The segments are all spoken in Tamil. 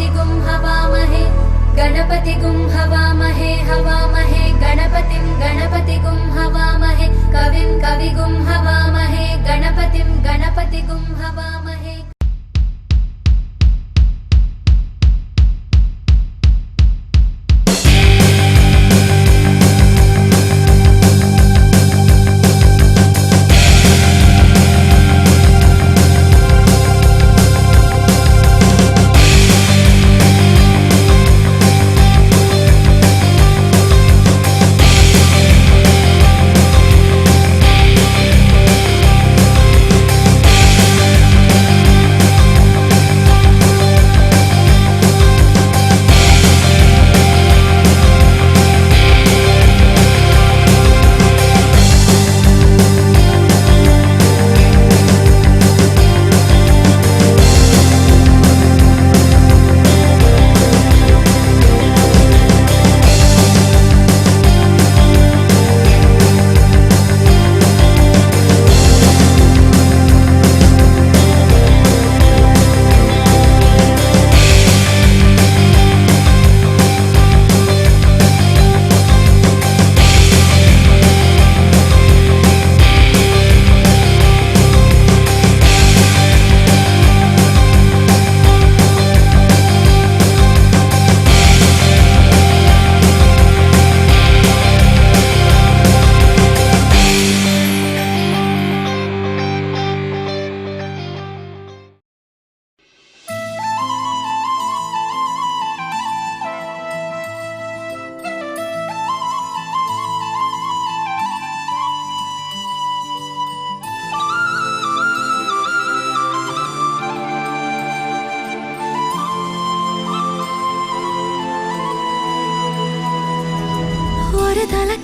गणपतिगुं हवामहे गणपतिगुं हवामहे हवामहे गणपतिं गणपतिगुं हवामहे कविं कविगुं हवामहे गणपतिं गणपतिगुं हवामहे।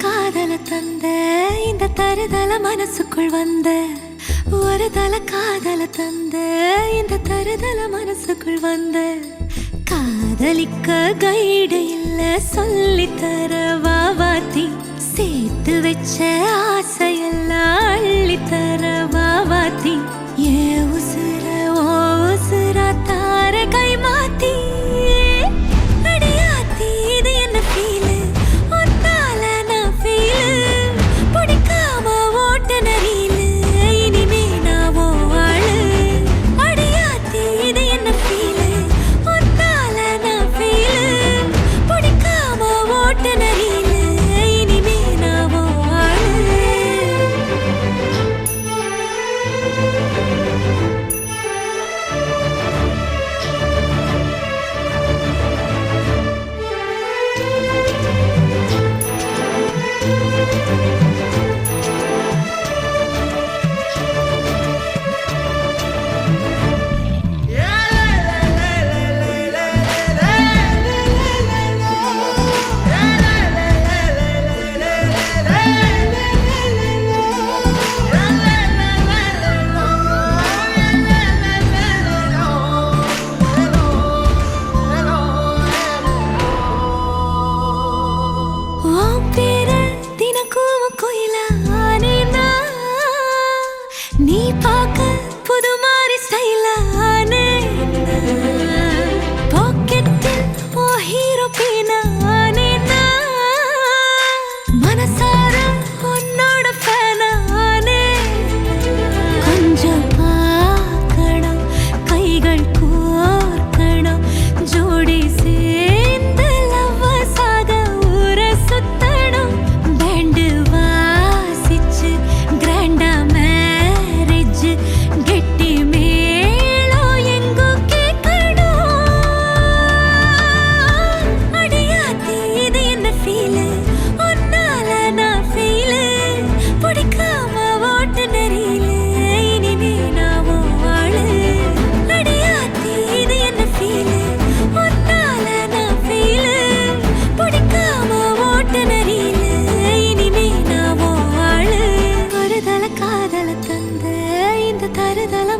காதல தந்த இந்த தருதல மனசுக்குள் வந்த ஒரு தல காதல தந்த இந்த தருதல மனசுக்குள் வந்த காதலிக்க கைடு இல்ல சொல்லித்தர வாவாத்தி சேர்த்து வச்ச ஆசையெல்லாம் அள்ளித்தர வாவாத்தி ஏ உசுர ஓ உசுரா தார கை மாத்தி அடியாத்தி இது என்ன ஃபீல்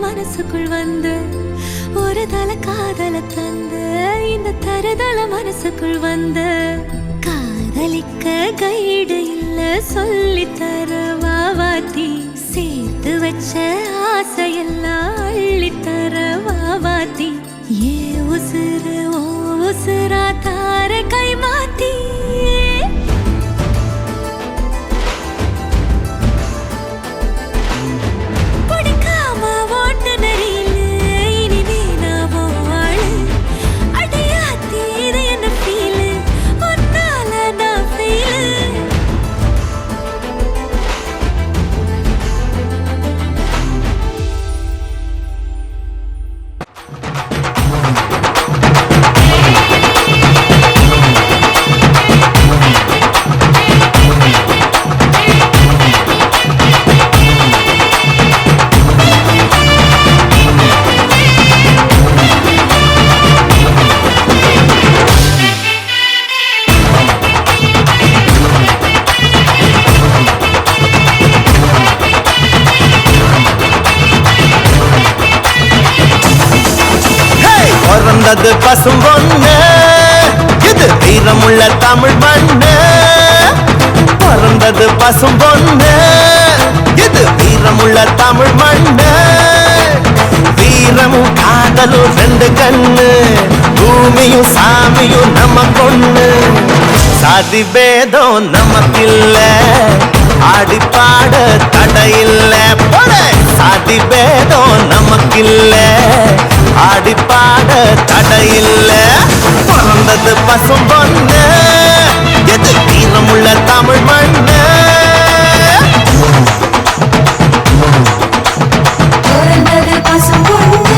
மனசுக்குள் வந்து ஒரு தல காதல தந்த இந்த தருதல மனசுக்குள் வந்து காதலிக்க கைடு இல்ல சொல்லித்தர வாவாத்தி சேர்த்து வச்ச ஆசையெல்லாம் அள்ளித்தர வாவாத்தி ஏ உசுறு ஓ உசுரா தார கை மாத்தி பிடிக்காம ஓட்டு நெறியில இனிமே நான் வாழு அடியாத்தி இது என்ன ஃபீலு ஒன்னால நான் ஃபீலு பிறந்தது பசும் பொண்ணு இது வீரமுள்ள தமிழ் மண்ணு பிறந்தது பசும் பொண்ணு இது வீரமுள்ள தமிழ் மண்ணு வீரமும் காதலும் ரெண்டு கண்ணு பூமியும் சாமியும் நம்ம கொண்ணு சாதி பேதம் நமக்கில்ல ஆடி பாட தடையில்ல சாதி பேதம் நமக்கில்ல ஆடி பாட தடையில்ல பிறந்தது பசும் பொண்ணு எது வீரமுள்ள தமிழ் மண்ணு பிறந்தது பசும் பொண்ணு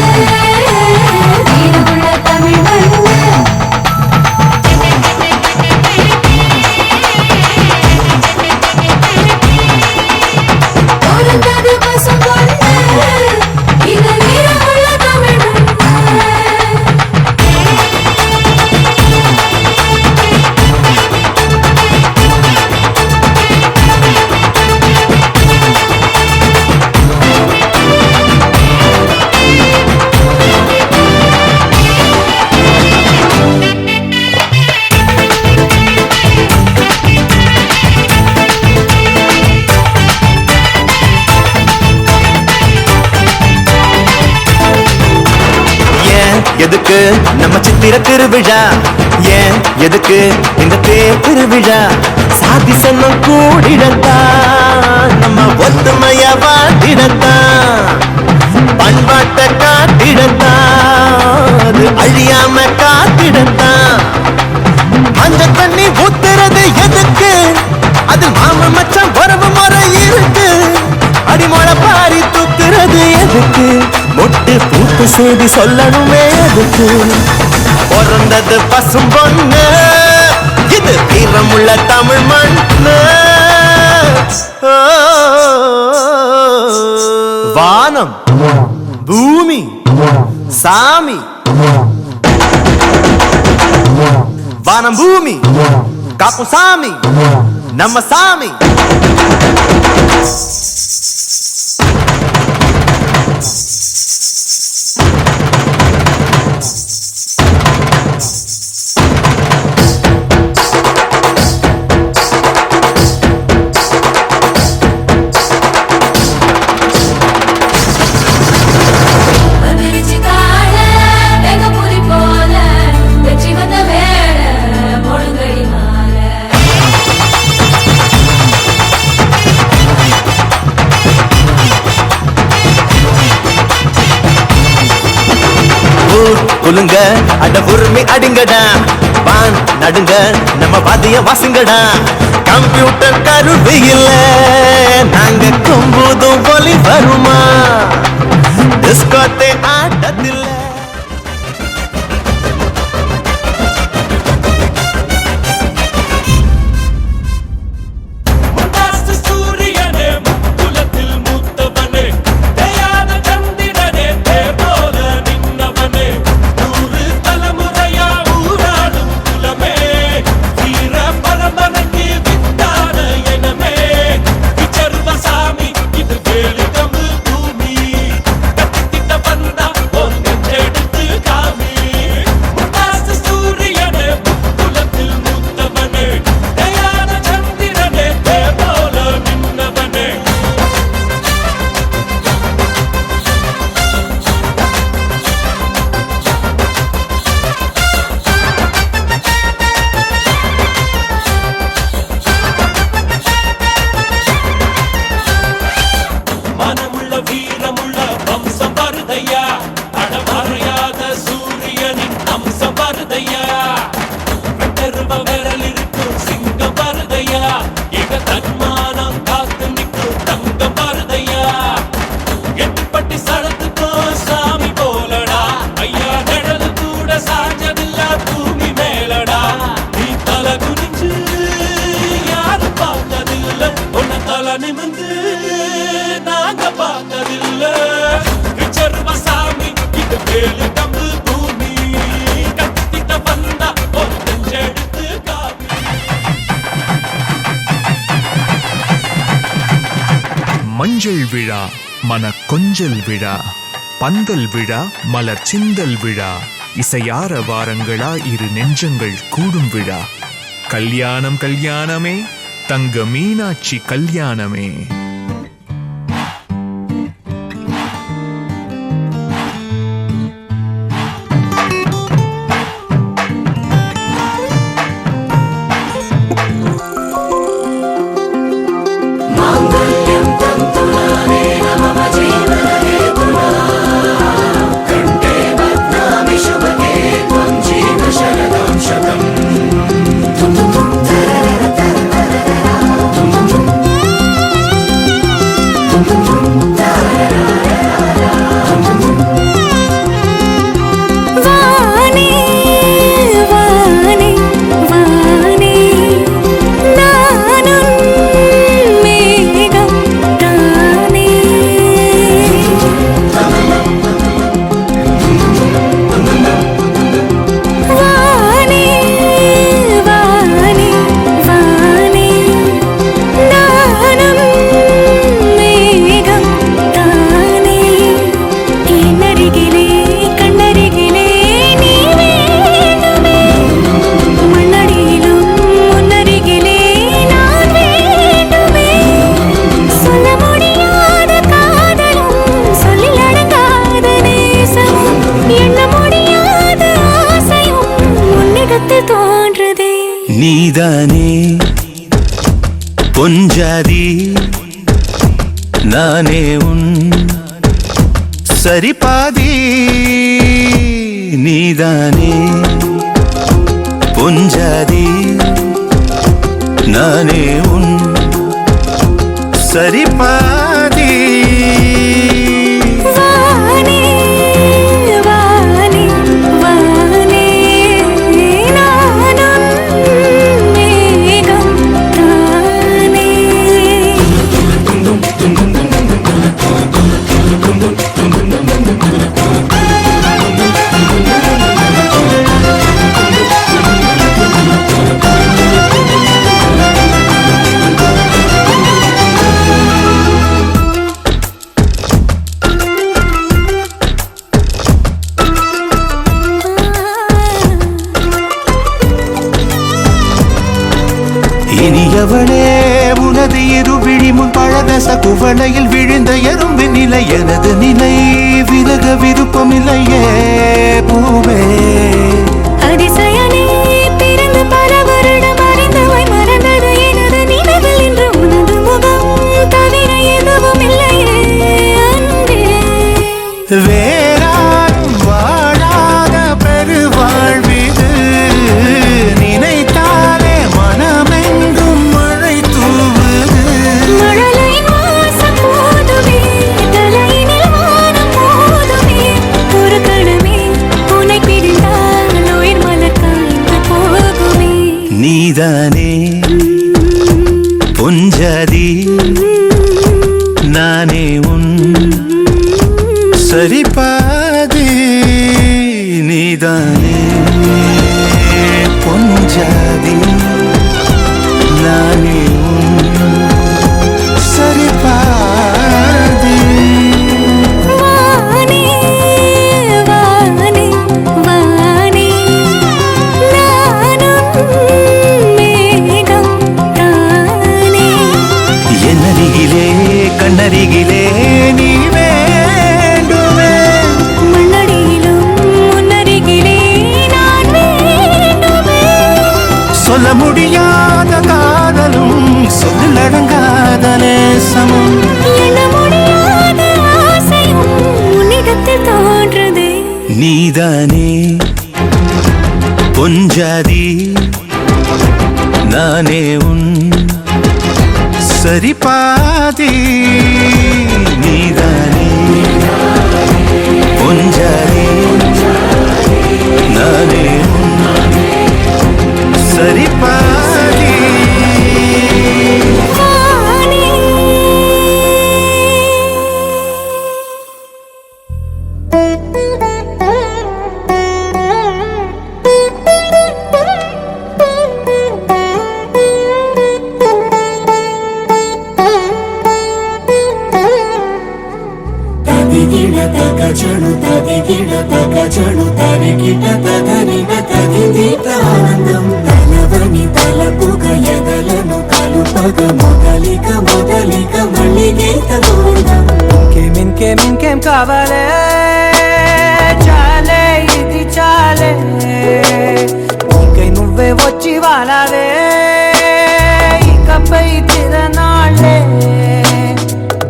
வீரமுள்ள தமிழ் மண்ணு பிறந்தது பசும் பொண்ணு இது வீரமுள்ள தமிழ் எதுக்கு நம்ம சித்திர திருவிழா ஏன் எதுக்கு இந்த தேர் திருவிழா சாதி சன்னம் கூடிடத்தான் நம்ம ஒத்துமைய வாட்டிடத்தான் பண்பாட்டை காட்டிடத்தான் அது அழியாம காட்டிடத்தான் அந்த தண்ணி ஊத்துறது எதுக்கு அது மாம மச்சான் வரவு முறை இருக்கு அடிமொழ பாரி தூக்குறது எதுக்கு மொட்டு பூத்து செய்தி சொல்லணுமே எதுக்கு பிறந்தது பசும் பொண்ணு இது வீரமுள்ள தமிழ் மண்ணு வானம் பூமி சாமி வானம் பூமி காப்பு சாமி நம்ம சாமி குலுங்க அட உரிமை அடிங்கடா வான் நடுங்க நம்ம வாதிய வாசுங்கடா கம்ப்யூட்டர் கருவியில நாங்க கும்புதும் ஒலி வருமா டிஸ்கோத்தே ஆட்டத்தில் இது வேலு கம்பு பூமி கத்திட்ட வந்தா ஏழு கம்பு பூமி கட்டிட்ட வந்தா ஒரு நெஞ்செடுத்து காவி. மஞ்சள் விழா மன கொஞ்சல் விழா பந்தல் விழா மலர் சிந்தல் விழா இசையார வாரங்களா இரு நெஞ்சங்கள் கூடும் விழா கல்யாணம் கல்யாணமே தங்க மீனாட்சி கல்யாணமே. நீதானே பொஞ்சாதி நானே உன் சரிபாதி. நீதானே பொஞ்சாதி நானே உன் சரிபாதி. இனியவளே உனது இருவிழி முன் பழதச குவளையில் விழுந்த எறும்பின் நிலை எனது நிலை விலக விருப்பமில்லையே பூவே. அதிசயனே பிறந்து பல வருடம் அறிந்தவை மறந்தது எனது நினைவில் இன்று உனது முகம் தவிர எதுவும் இல்லையே அன்பே. வேறாரும் வாழாத பெருவாழ்விது நினைத்தாலே மனமெங்கும் மழை தூவுது. மழலை வாசம் போதுமே தலையினில் வானம் போதுமே ஒரு கணமே உன்னை பிரிந்தால் உயிர் மலர் காய்ந்து போகுமே. நீதானே பொஞ்சாதி நானே உன் சரிபாதி. நீதானே பொஞ்சாதி நானே உன் சரிபாதி. வானே வானே வானே நானும் மேகம் தானே. என்னருகிலே கண்ணருகிலே நீ வேண்டுமே. மண்ணடியிலும் முன்னருகிலே நான் வேண்டுமே. சொல்ல முடியாத காதலும் சொல்லடங்காத நேசமும் எண்ண முடியாத ஆசையும் உன்னிடத்தில் தோன்றுதே. நீதானே பொஞ்சாதி நானே உன் சரிபாதி. நீதானே பொஞ்சாதி நானே உன் சரிபாதி. வானே కలుపగ మొదలిక మళ్ళీ గీత గోవిందం. ఇంకేం కావాలే చాలే ఇది చాలే ఇంకై నువ్వే వచ్చి వాలావే ఇకపై తిరనాళ్ళే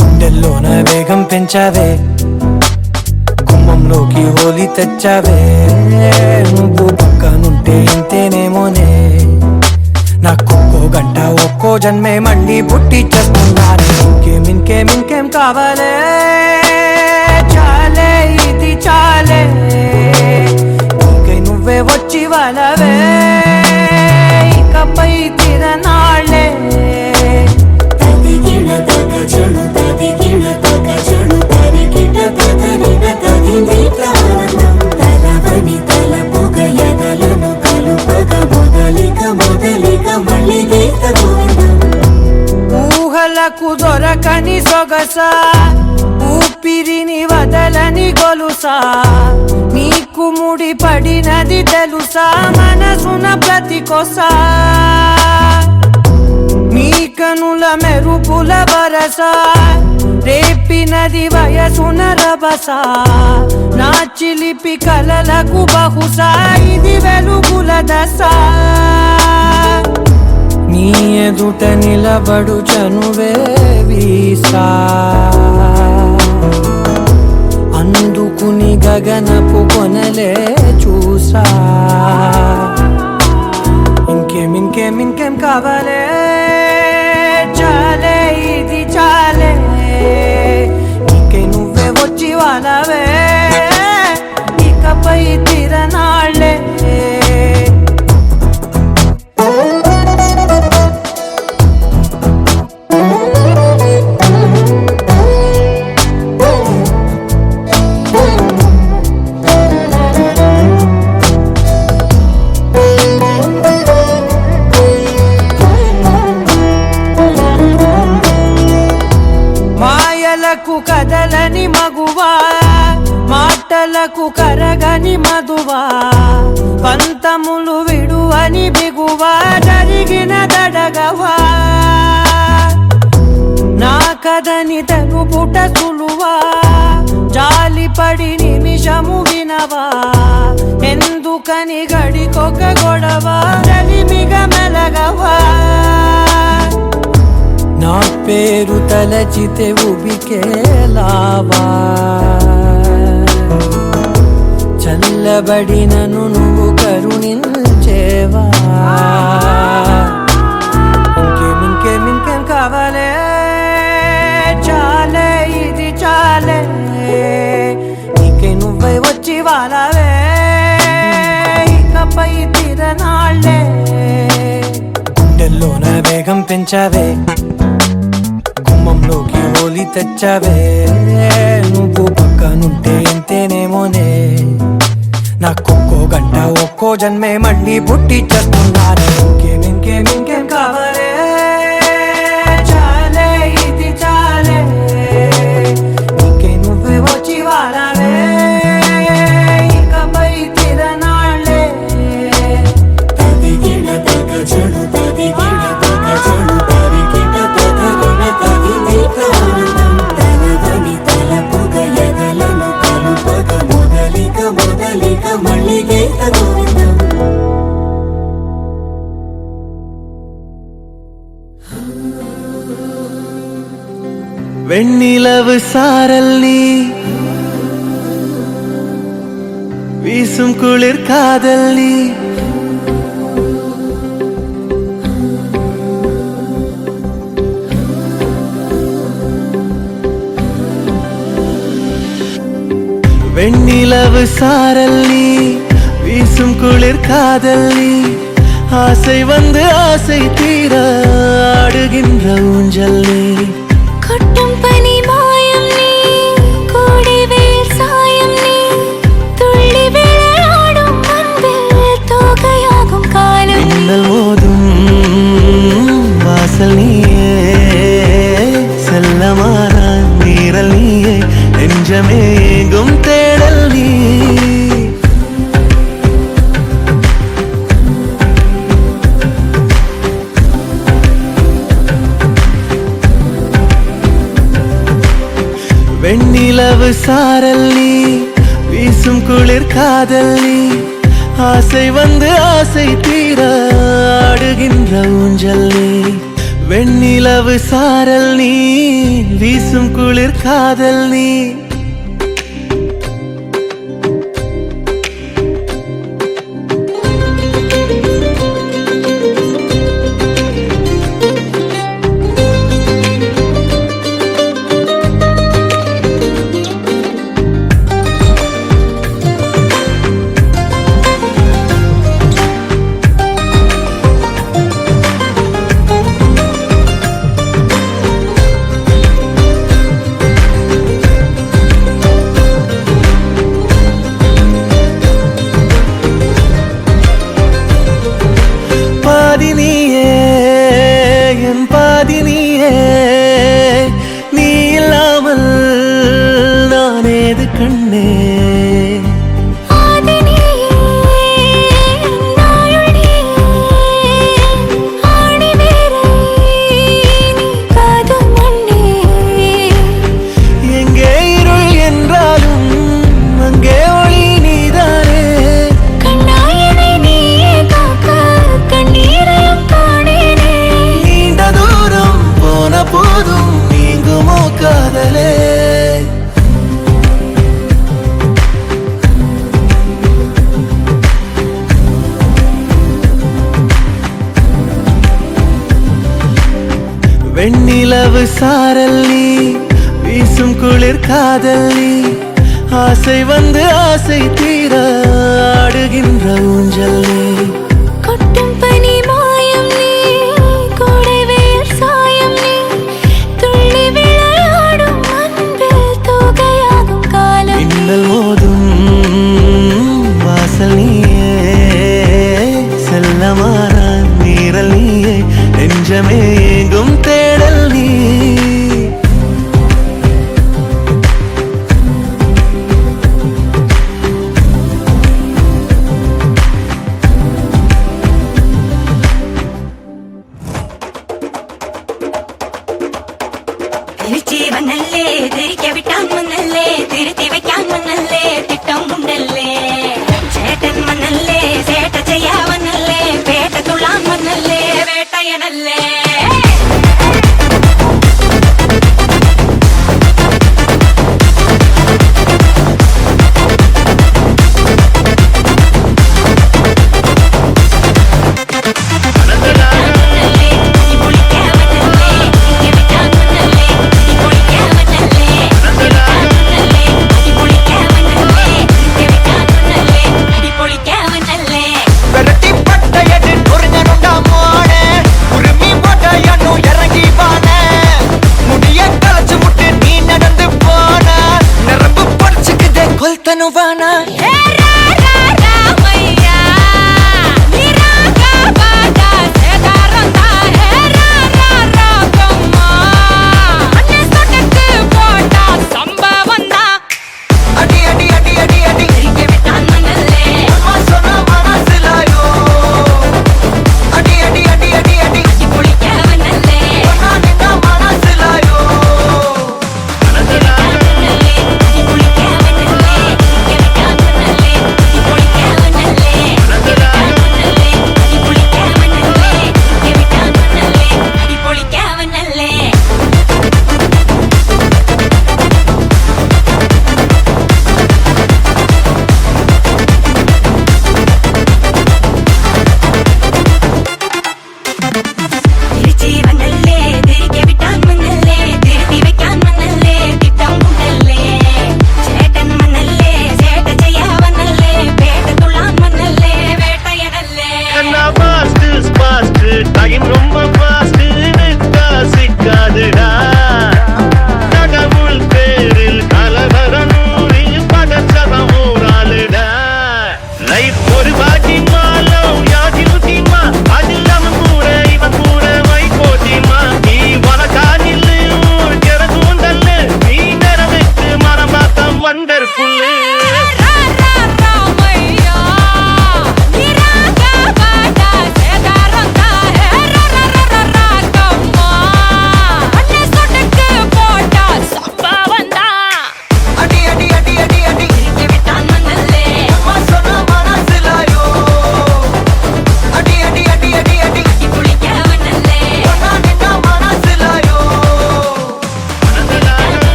గుండెల్లోన వేగం పెంచావే గుమ్మంలోకి హోలీ తెచ్చావే నువ్వు పక్కనుంటే ఇంతేనేమోనే నాకొక్కో గంట ఒక్కో జన్మే మళ్ళీ పుట్టి చేస్తున్నానే. ఇంకేం కావాలే చాలే ఇది చాలే ఇంకై నువ్వే వచ్చి వాళ్ళవే ఇకపై తిరనాళ్ళే. తదిగిన తగ చెడు తరికిట తదరిన తదిందిట ఆనందం తలవని తలపుగ ఎదలను కలుపగ మొదలిక మళ్ళీ గీత గోవిందం. ఊహలకు దొరకని సొగస ఊపిరిని వదలని గొలుసా నీకు ముడి పడినది తెలుసా మనసున ప్రతి కొసా నీ కనుల మెరుపుల వరస రేపినది వయసున రభస నా చిలిపి కలలకు బహుశా ఇది వెలుగుల దశ నీ ఎదుట నిలబడు చనువే వీసా అందుకుని గగనపు కొనలే చూసా. ఇంకేం కావాలే చాలే ఇది చాలే ఇంకే నువ్వే వచ్చి వాళ్ళవే ఇకపై తిరనాళ్ళే. కదలని మగువా మాటలకు కరగని మధువా పంతములు విడువని బిగువా జరిగిన దడగవా నా కదని తెలుపుట సులువా జాలిపడి నిమిషము వినవా ఎందుకని గడికొక గొడవ రలిమిగ మెలగవా నా పేరు తలచితే ఉబికేలావా చల్లబడినను నువ్వు కరుణించేవా. ఇంకేం కావాలే చాలే ఇది చాలే నీకే నువ్వే వచ్చి వాళ్ళవే ఇకపై తిరనాళ్ళే గుండెల్లోన వేగం పెంచావే గుమ్మంలోకి హోలీ తెచ్చావే నువ్వు పక్కనుంటే ఇంతేనేమోనే నాకొక్కో గంట ఒక్కో జన్మే మళ్ళీ పుట్టి చేస్తున్నానే. ఇంకేం కావాలే చాలే ఇది చాలే ఇంకే నువ్వే వచ్చి వాళ్ళవే ఇకపై తిరనాళ్ళే. తదిగిన తగ చెడు తరికిట తదరిన తదిందిట ఆనందం తలవని తలపుగ ఎదలను కలుపగ మొదలిక మళ్ళీ గీత గోవిందం. வெண்ணிலவு சாரல் வீசும் குளிர் காதல் வெண்ணிலவு சாரல் வீசும் குளிர் காதல் ஆசை வந்து ஆசை தீர ஆடுகின்ற ஊஞ்சல் கொட்டும் பனி மாயம் நீ கோடை வேல் சாயம் நீ துள்ளி விளையாடும் அன்பில் தோகையாகும் காலம் மின்னல் மோதும் வாசல் நீயே செல்லமான நீரல் நீயே நெஞ்சமே எங்கும் தேடல் நீ வெண்ணிலவு சாரல் நீ வீசும் குளிர் காதல் நீ ஆசை வந்து ஆசை தீர ஆடுகின்ற ஊஞ்சல் நீ வெண்ணிலவு சாரல் நீ வீசும் குளிர் காதல் நீ பாதினியே என் பாதினியே நீ இல்லாமல் நான் ஏது கண்ணே எங்கே இருள் என்றாலும் அங்கே ஒளி நீதானே நீண்ட தூரம் போன போதும் நீங்குமோ காதலே வெண்ணிலவு சாரல் நீ வீசும் குளிர் காதல் நீ ஆசை வந்து ஆசை தீர ஆடுகின்ற ஊஞ்சல் நீ கொட்டும் பனி மாயம் நீ கோடை வெயில் சாயம் நீ துள்ளி விளையாடும் அன்பில் தூகையாகும் காலம் மின்னல் மோதும் வாசல் நீயே செல்லமான நீரல் நீயே நெஞ்சமே எங்கும் தேடல் நீ திருச்சி வந்தல்லே திரிக்க விட்டான் மன்னல்லே திருத்தி வைக்கான் மன்னல்லே திட்டம் உண்டல்லே சேட்டன் மன்னல்லே சேட்ட செய்ய வந்தல்லே பேட்ட துள்ளான் மன்னல்லே வேட்டையனல்லே விரட்டி பட்டையடி நொறுங்கனுண்டா மோனே உரிமை போட்டையனு இறங்கி வானே முடிய களைச்சு முட்டு நீ நடந்து போன நரம்பு படிச்சுக்குதே கொல்தனுவானா அடி அடி அடி அடி அடி திரிக்க விட்டான் மன்னல்லே அம்மா சொன்ன மனசிலாயோ அடி அடி அடி அடி அடி குளிக்க வந்தல்லே சொன்னா நின்ன மனசிலாயோ குளிக்க வந்தல்லே திரிக்க விட்டான் மன்னல்லே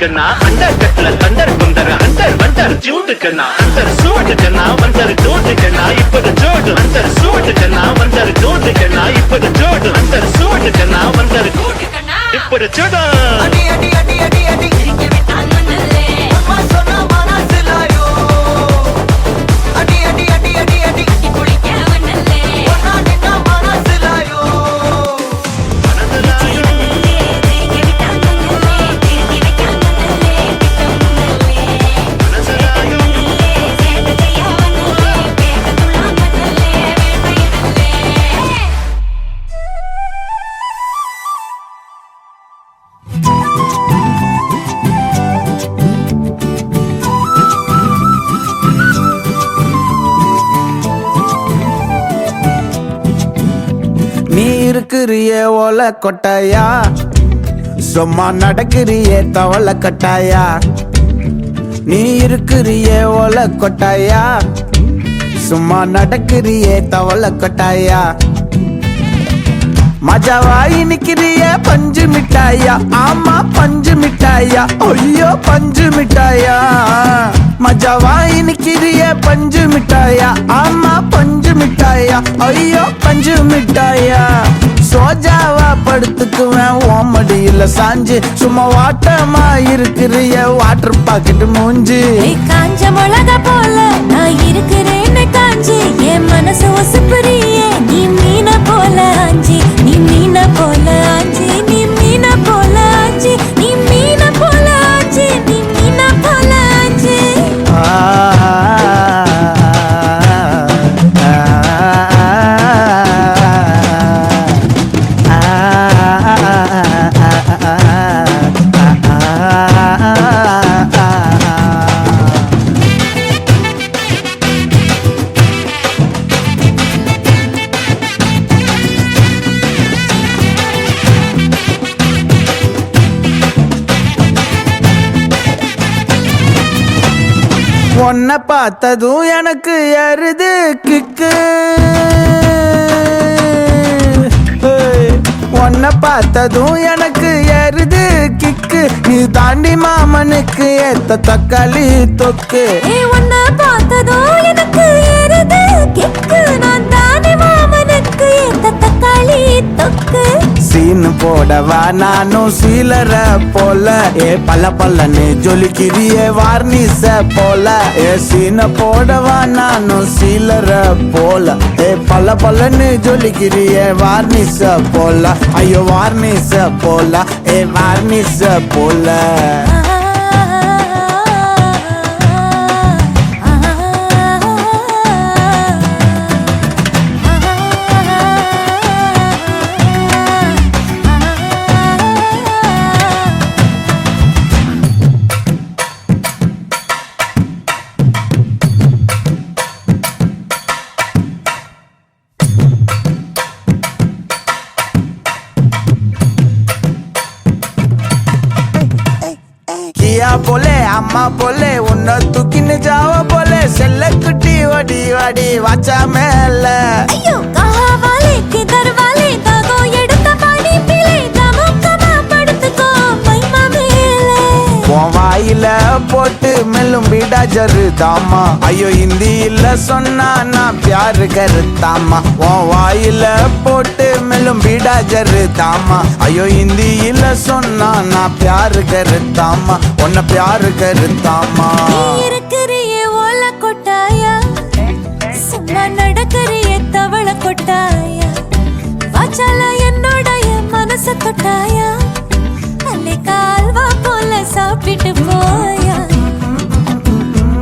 கண்ணா அண்டர் கட்ல தண்டர் குந்தர் அண்டர் வண்டர் ஜூட்டு கண்ணா அண்டர் சூட்டு கண்ணா வண்டர் டூட்டு கண்ணா இப்பது ஜோடு அண்டர் சூட்டு கண்ணா வண்டர் டூட்டு கண்ணா இப்பது ஜோடு அண்டர் சூட்டு கண்ணா வண்டர் இப்பது ஜோடு அடி அடி அடி அடி அடி சிரிக்க விட்டான் மண்ணல்லே அம்மா சொன்ன மனசிலாயோ அடி அடி அடி அடி அடி குளிக்க மண்ணல்லே ஒன்னா நின்ன மனசிலாயோ சிரிக்க விட்டான் மண்ணல்லே திருத்தி வைக்கான் மண்ணல்லே திட்டம் மண்ணல்லே சேட்ட செய்ய மண்ணல்லே பேட்டத்துள்ளான் மண்ணல்லே வேட்டையிடல்லே நீ இருக்கிறியே ஓலை கொட்டாயா சும்மா நடக்கிறியே தவளை கட்டாயா நீ இருக்கிறியே ஓலை கொட்டாயா சும்மா நடக்கிறியே தவளை கொட்டாயா மஜாவாய் நிக்கிறிய பஞ்சு மிட்டாயா ஆமா பஞ்சு மிட்டாயா ஐயோ பஞ்சு மிட்டாயா மஜாவாய் நிக்கிறிய பஞ்சு மிட்டாயா ஆமா பஞ்சு மிட்டாயா ஐயோ பஞ்சு மிட்டாயா சோஜாவா படுத்துக்குவேன் ஓமடியில சாஞ்சு சும்மா வாட்டமா இருக்கிறிய வாட்டர் பாக்கெட் மூஞ்சி காஞ்ச மிளகா போல நான் இருக்கிறேன்னு காஞ்சி என் மனசு ஒசுப்புறியே நீ மீன போல ஆஞ்சி நீ மீன போல ஆஞ்சி நீ மீன போல ஆஞ்சி நீ மீன போல ஆஞ்சி நீ மீன போல ஆஞ்சி உன்னை பார்த்ததும் எனக்கு எருது கிக்கு உன்னை பார்த்ததும் எனக்கு எருது கிக்கு நீ தாண்டி மாமனுக்கு ஏத்த தக்காளி தொக்கு உன்னை பார்த்ததோ எனக்கு ஏறுது கிக்கு நான் தானே மாமனுக்கு ஏத்த தக்காளி தொக்கு சீனு போடவா நானும் சீலர போல ஏ பல்ல பல்லன்னு ஜொலிக்கிறியே வார்னிச போல ஏ சீன போடவா நானும் சீலர போல ஏ பல்ல பல்லன்னு ஜொலிக்கிறியே வார்னிச போல ஐயோ வார்னிச போல ஏ வார்னிச போல கியா போலே அம்மா போலே உன்னை தூக்கின்னு ஜாவ போலே செல்ல குட்டி வடி வடி வாச்சா மேல ஐயோ கஹா வாலே கிதர் வாலே தாகோ எடுத்த பாடி பிலே தமக்கமா படுத்துக்கோ மைமா மேலே உன் வாயில போட்டு மெல்லும் பீடா ஜரு தாமா ஐயோ ஹிந்தியில சொன்னா நான் பியாரு கருத்தாமா உன் வாயில போட்டு மெல்லும் பீடா ஜரு தாமா ஐயோ ஹிந்தியில சொன்னா நான் பியாரு கருத்தாமா உன்னை பியாரு கருத்தாமா நீ இருக்கிறியே ஓல கொட்டாயா சும்மா நடக்கறியே தவள கொட்டாயா வாச்சால என்னோடைய மனச தொட்டாயா அல்லே கால்வா போல சாப்பிட்டு போயா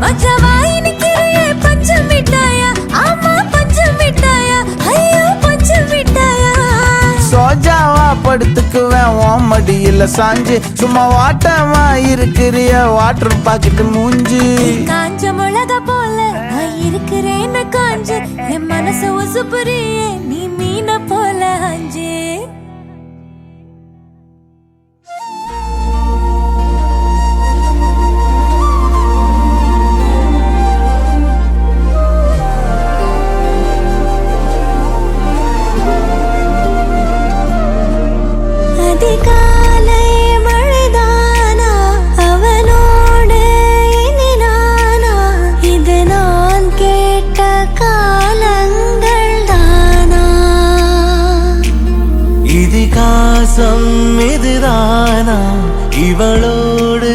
மஜாவாய் நிக்கிறியே பஞ்சு மிட்டாயா ஆமா பஞ்சு மிட்டாயா ஐயோ பஞ்சு மிட்டாயா சோஜாவா படுத்துக்குவேன் ஓமடியில சாஞ்சு சும்மா வாட்டமா இருக்கிறிய வாட்டர் பாக்கெட் மூஞ்சி காஞ்ச மிளகா போல நான் இருக்கிறேன்னு காஞ்சு என் மனசு உசுப்புறியே நீ மீன போல ஆஞ்சு அதிகாலை மழைதானா அவ நேசம் இதுதானா இவளோடு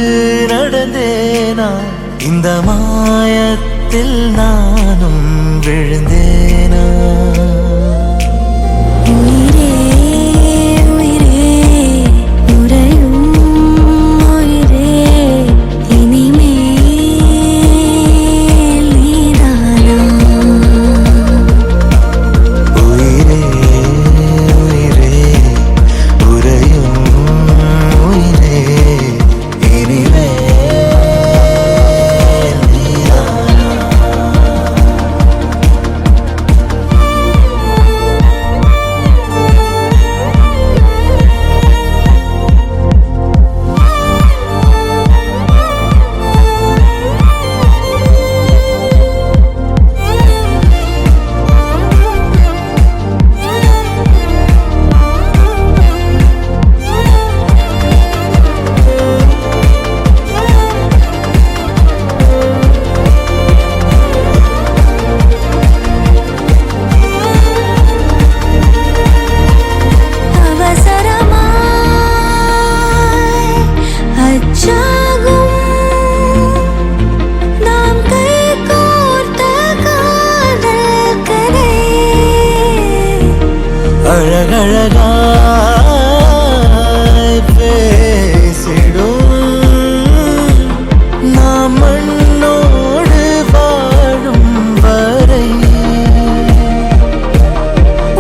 நடந்தேனா இந்த மாயத்தில் நானும் விழுந்தேனா உயிரே உயிரே உறையும் உயிரே இனிமேல் நீதானா உயிரே உயிரே உறையும் உயிரே இனிமேல் நீதானா அவசரமாய் அச்சாகும் நாம் கைகோர்த்த காதல் கதை அழகழகாய் பேசிடும் நாம் மண்ணோடு வாழும் வரை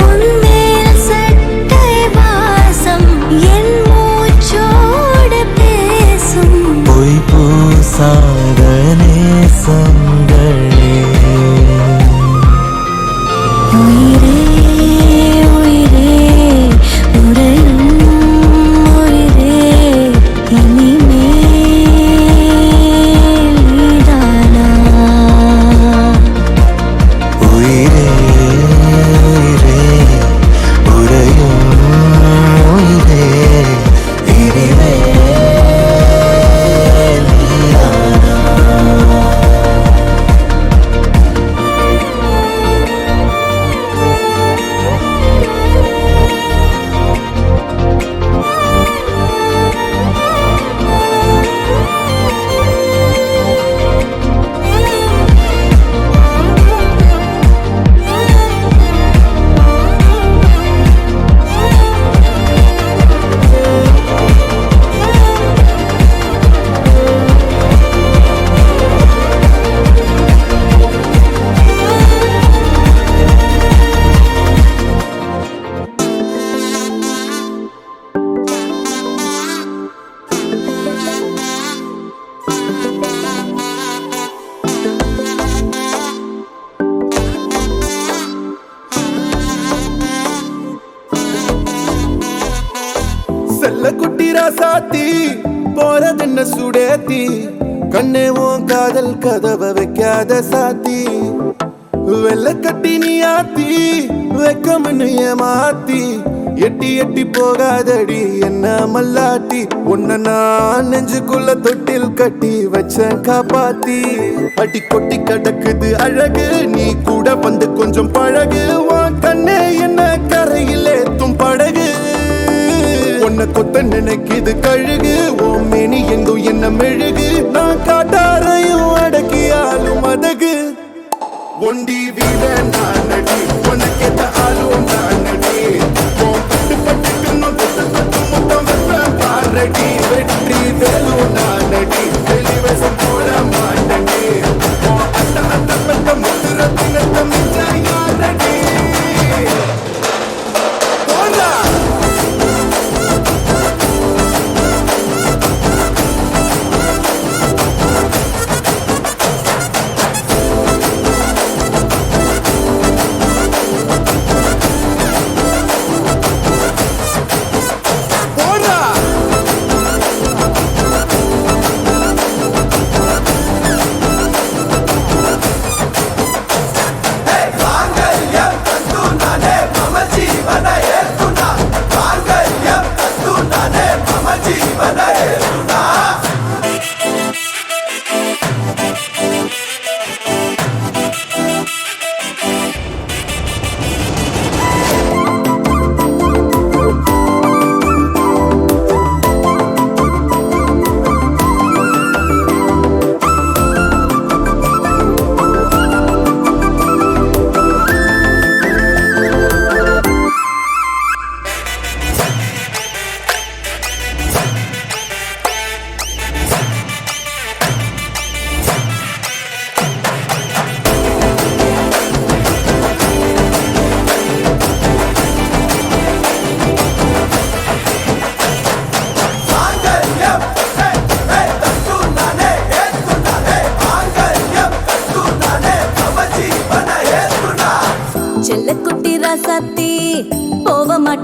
உன்மேல் சட்டை வாசம் என் மூச்சோடு பேசும் பொய் பூசாத நேசங்களே உயிரே உயிரே உறையும் உயிரே இனிமேல் நீதானா உயிரே உயிரே உறையும் உயிரே இனிமேல் நீதானா செல்ல குட்டி ராசாத்தி போறதென்ன சுடேத்தி கண்ணே உன் காதல் கதவை வைக்காத சாத்தி வெள்ள கட்டி நீ ஆத்தி வெக்கம்னு ஏமாத்தி எட்டி எட்டி போகாதடி என்ன மல்லாட்டி உன்ன நான் நெஞ்சுக்குள்ள தொட்டில் கட்டி வச்சேன் காப்பாத்தி அடி கொட்டி கிடக்குது அழகு நீ கூட வந்து கொஞ்சம் பழகு உன் கண்ணே என்ன கரையில் ஏத்தும் படகு உன்னை கொத்த நினைக்குது கழுகு ஓம் மேனி எங்கும் என்ன மெழுகு நான் காட்டாரையும் அடக்கியாலும் அதகு ஒண்டி வீட நான் நடி உனக்கேத்த ஆளும் நான் நடி பட்டு பட்டுக்கு மொத்தம் பாரடி வெற்றி வேலும் நான் நடி வெளிவசம் போட மாட்டடி அந்த அந்த பட்ட முத்துரத்தினத்த மிச்சாயாரடி போடா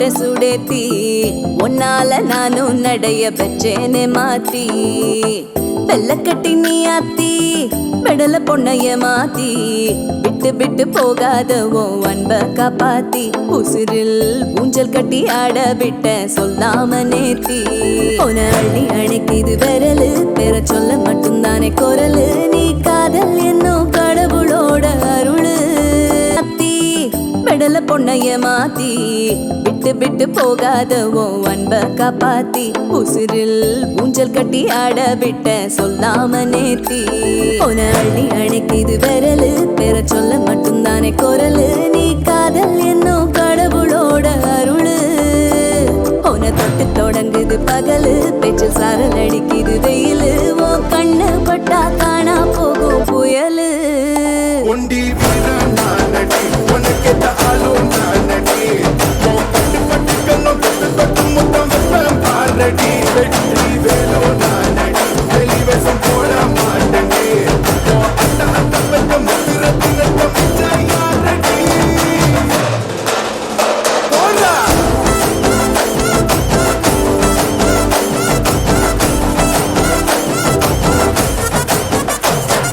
போட்ட சுடேத்தி உன்னால நானும் நடைய பெற்றேனே மாத்தி வெள்ள கட்டி நீ ஆத்தி பெடல பொண்ணைய மாத்தி விட்டு விட்டு போகாத உன் அன்ப காப்பாத்தி உசிரில் ஊஞ்சல் கட்டி ஆட விட்ட சொல்லாம நேத்தி உன அள்ளி அணைக்குது விரலு பெற சொல்ல மட்டும்தானே குரலு நீ காதல் என்னும் கடவுளோட அருளு அத்தி பெடல பொண்ணைய மாத்தி விட்டு விட்டு போகாத உன் அன்ப காப்பாத்தி உசிரில் ஊஞ்சல் கட்டி ஆட விட்ட சொல்லாம நேத்தி உன அள்ளி அணைக்குது விரலு பெற சொல்ல மட்டும்தானே குரலு நீ காதல் என்னும் கடவுளோட அருளு உன தொட்டு தொடங்குது பகலு பேச்சில் சாரல் அடிக்குது வெயிலு உன் கண்ணு பட்டா காணா போகும் புயலு ஒண்டி வீரா நானடி உனக்கேத்த ஆளும் நானடி பட்டு பட்டுக்கெல்லாம் தொட்டு தொட்டு முத்தம் வெப்பம் பாரடி வெற்றி வேலோ நானடி வெளிவசம் போட மாட்டடி அந்த அந்த பெற்ற முத்திரத்தினத்த மிச்சாயாரடி போடா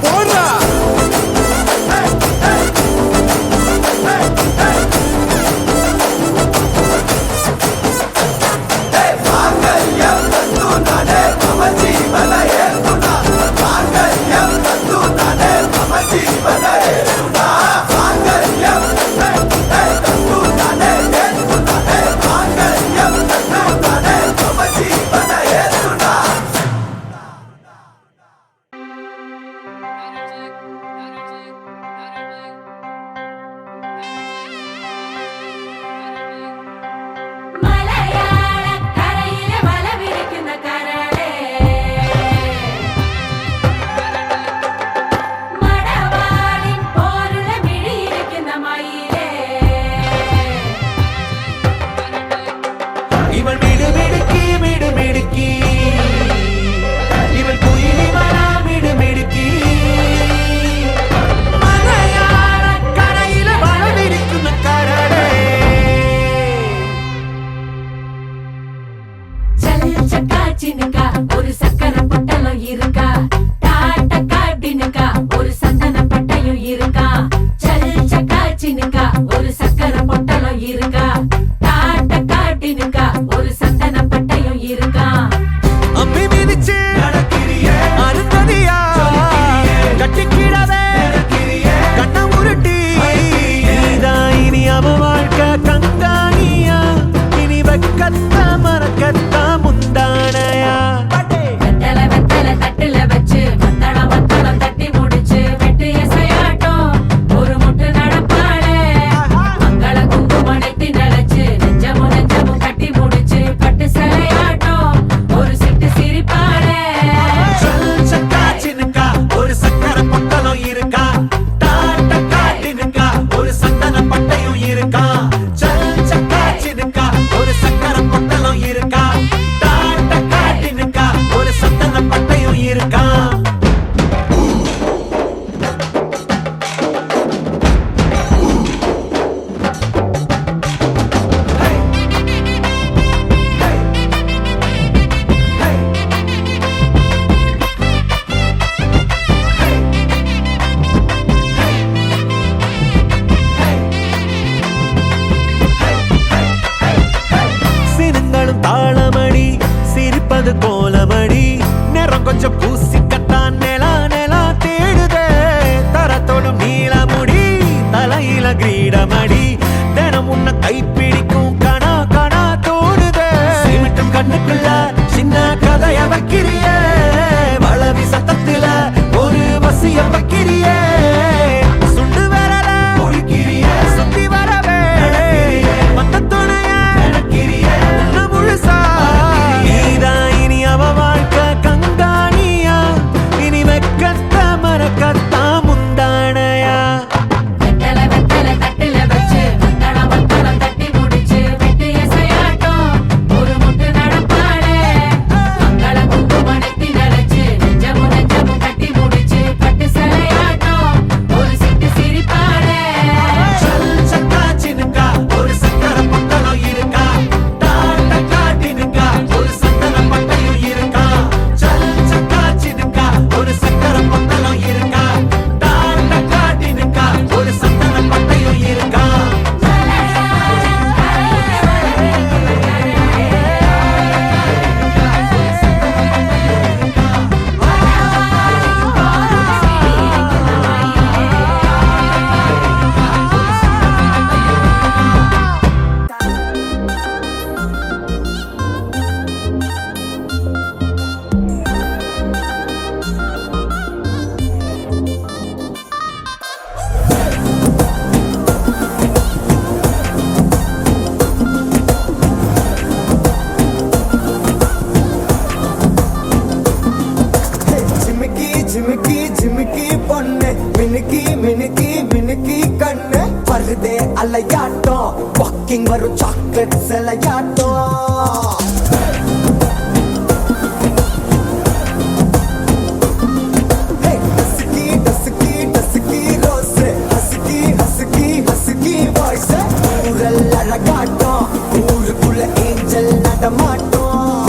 போடா മലയാള കരയിലെ മല വിരിക്കുന്ന കരളേ മടവാളിൻ പോലുള്ള മിഴിയിരിക്കുന്ന മയിലേ ഇവൾ മിടുമിടുക്കി മിടുമിടുക്കി ഇവൾ കുയിലിമല മിടുമിടുക്കി മലയാള കരയിലെ മല വിരിക്കുന്ന കരളേ சக்கா சினுக்கா ஒரு சக்கர பொட்டலம் இருக்கா டாட்டக்கா டினுக்கா ஒரு சந்தன பட்டையும் இருக்கா சக்கா சினுக்கா ஒரு சக்கர பொட்டலம் இருக்கா டாட்டக்கா டினுக்கா ஒரு சந்தன பட்டையும் இருக்கா அம்பி மிதிச்சு அருந்ததியா கட்டிக்கிடவே கண்ண உருட்டி நீதான் இனி அவ வாழ்க்கை கங்காணியா இனி வெக்கத்த மறக்கத்த முந்தானையா வெத்தல தட்டுல வச்சு மத்தளம் தட்டி முடிச்சு வெட்டு எசையாட்டம் ஒரு முட்டு நடப்பாளே மங்கள குங்குமடைத்தி நினைச்சு நெஞ்சமும் கட்டி முடிச்சு பட்டு சிலையாட்டம் ஒரு சிட்டு சிரிப்பாளே சக்கா சினுக்கா ஒரு சக்கர பொட்டலம் இருக்கா டாட்டக்கா டினுக்கா ஒரு சந்தன பட்டையும் இருக்கா சக்கா சினுக்கா ஒரு சக்கர பொட்டலம் இருக்கா டாட்டக்கா டினுக்கா ஒரு சந்தன பட்டையும் இருக்கா சினுங்களும் தாளமடி சிரிப்பது கோலமடி நேரம் கொஞ்சம் பூசிக்கத்தான் நிலா தேடுதே தரத்தோடும் நீளமுடி தலையில கிரீடமடி தினம் உன்னை கைப்பிடிக்கும் கணா தோடுதே சிமிட்டும் கண்ணுக்குள்ள சின்ன கதைய வைக்கிறியே வளவி சத்தத்துல ஒரு வசிய வைக்கிறியே சுண்டு வரல சுத்தி வரவே மத்த துணைய உன்னை முழுசா நீதான் இனி அவ வாழ்க்கை கங்காணியா இனி வெக்கத்த மறக்கத்தா முந்தானையா வெத்தல தட்டுல வச்சு ஜிமிக்கி ஜிமிக்கி பொண்ணு மினுக்கி மினுக்கி மினுக்கி கண்ணு வருதே அலையாட்டம் வாக்கிங் வரும் சாக்லேட் சிலையாட்டம்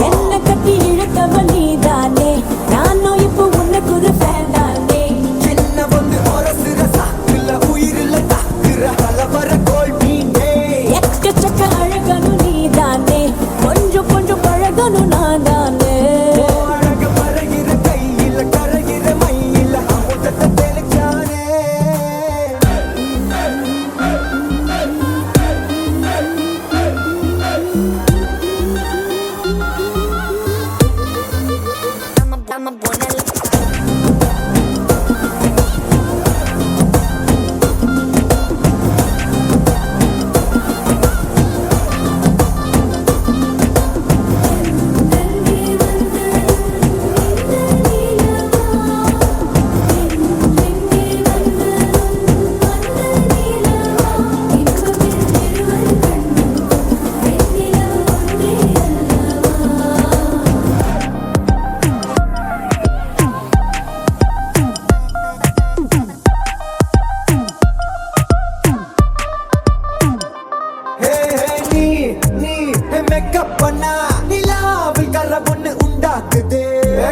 என்ன கட்டி இழுத்தவ நீதானே நானும் இப்போ உனக்கு ஒரு ஃபேன் தானே எக்கச்சக்க அழகனு நீதானே கொஞ்சம் கொஞ்சம் பழகனும் நான் தானே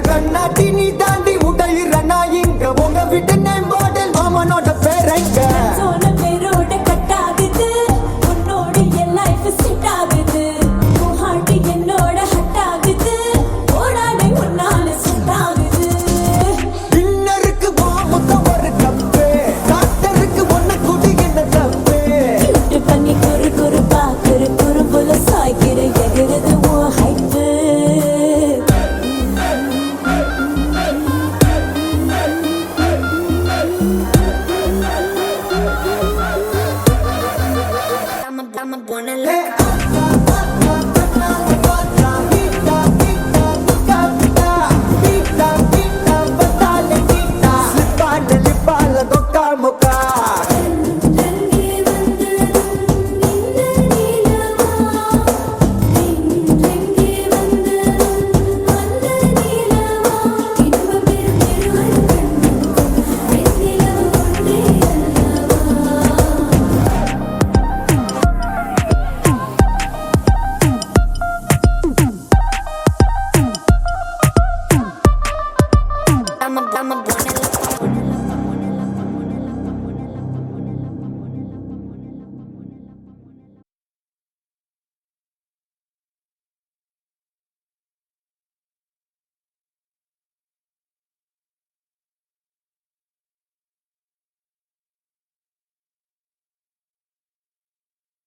கண்ணாட்டி நீ தாண்டி உடையிற நான் இங்க உங்க விட்டு நம்ப